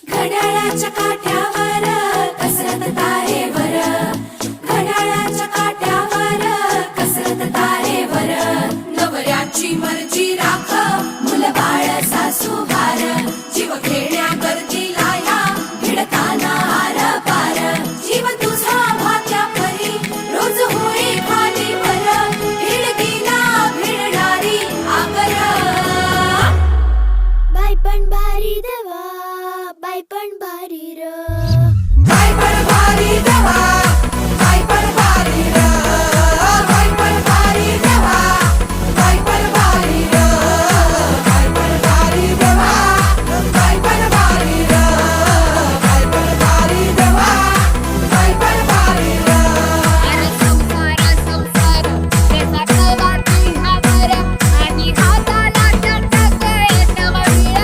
घड्याळाच्या काठ्यावर कसरत तारेवर, घड्याळाच्या काठ्यावर कसरत तारेवर. नवऱ्याची मर्जी राख, मुलं बाळ सासू भार, जीव खेळण्या करतीला या भिडताना आर पार. जीव तुझा भात्या परी रोज होई खाली वर, भिडकीला भिडणारी आकर. बाई पण भारी देवा